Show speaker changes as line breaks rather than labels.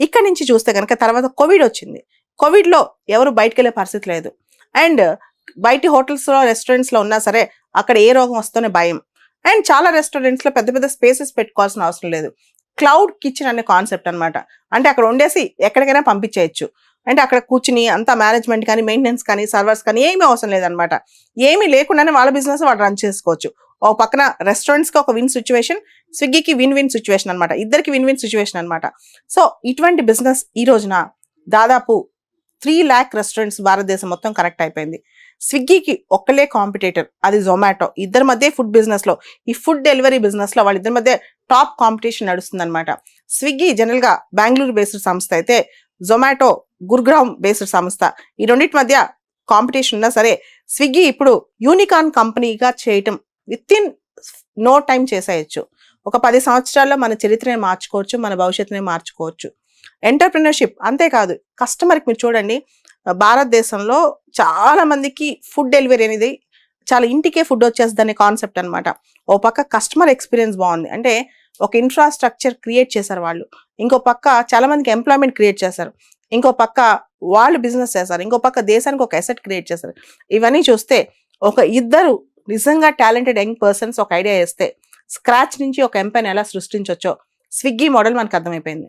ఇక్కడ నుంచి చూస్తే కనుక తర్వాత కోవిడ్ వచ్చింది. కోవిడ్లో ఎవరు బయటకు వెళ్ళే పరిస్థితి లేదు. అండ్ బయటి హోటల్స్లో రెస్టారెంట్స్లో ఉన్నా సరే అక్కడ ఏ రోగం వస్తూనే భయం. అండ్ చాలా రెస్టారెంట్స్లో పెద్ద పెద్ద స్పేసెస్ పెట్టుకోవాల్సిన అవసరం లేదు. క్లౌడ్ కిచెన్ అనే కాన్సెప్ట్ అనమాట. అంటే అక్కడ వండేసి ఎక్కడికైనా పంపించేయచ్చు. అంటే అక్కడ కూర్చుని అంత మేనేజ్మెంట్ కానీ మెయింటెనెన్స్ కానీ సర్వర్స్ కానీ ఏమీ అవసరం లేదనమాట. ఏమీ లేకుండానే వాళ్ళ బిజినెస్ వాళ్ళు రన్ చేసుకోవచ్చు. ఒక పక్కన రెస్టారెంట్స్కి ఒక విన్ సిచ్యువేషన్, స్విగ్గీకి విన్ విన్ సిచ్యువేషన్ అనమాట. ఇద్దరికి విన్ విన్ సిచ్యువేషన్ అనమాట. సో ఇటువంటి బిజినెస్ ఈ రోజున దాదాపు 3 lakh రెస్టారెంట్స్ భారతదేశం మొత్తం కనెక్ట్ అయిపోయింది. స్విగ్గీకి ఒక్కలే కాంపిటేటర్, అది జొమాటో. ఇద్దరి మధ్య ఫుడ్ బిజినెస్లో, ఈ ఫుడ్ డెలివరీ బిజినెస్లో వాళ్ళిద్దరి మధ్య టాప్ కాంపిటీషన్ నడుస్తుంది అనమాట. స్విగ్గీ జనరల్గా బెంగళూరు బేస్డ్ సంస్థ అయితే జొమాటో గుర్గావ్ బేస్డ్ సంస్థ. ఈ రెండింటి మధ్య కాంపిటీషన్ ఉన్నా సరే స్విగ్గీ ఇప్పుడు యూనికార్న్ కంపెనీగా చేయటం విత్ ఇన్ నో టైం చేసేయచ్చు. ఒక 10 సంవత్సరాల్లో మన చరిత్రని మార్చుకోవచ్చు, మన భవిష్యత్తుని మార్చుకోవచ్చు. ఎంటర్ప్రినర్షిప్ అంతేకాదు, కస్టమర్కి మీరు చూడండి, భారతదేశంలో చాలా మందికి ఫుడ్ డెలివరీ అనేది చాలా ఇంటికే ఫుడ్ వచ్చేస్తుంది అనే కాన్సెప్ట్ అనమాట. ఓ పక్క కస్టమర్ ఎక్స్పీరియన్స్ బాగుంది, అంటే ఒక ఇన్ఫ్రాస్ట్రక్చర్ క్రియేట్ చేశారు వాళ్ళు. ఇంకో పక్క చాలా మందికి ఎంప్లాయ్మెంట్ క్రియేట్ చేశారు. ఇంకో పక్క వాళ్ళు బిజినెస్ చేశారు. ఇంకో పక్క దేశానికి ఒక అసెట్ క్రియేట్ చేశారు. ఇవన్నీ చూస్తే ఒక ఇద్దరు నిజంగా టాలెంటెడ్ యంగ్ పర్సన్స్ ఒక ఐడియా వేస్తే స్క్రాచ్ నుంచి ఒక ఎంపైర్ని ఎలా సృష్టించవచ్చో స్విగ్గీ మోడల్ మనకు అర్థమైపోయింది.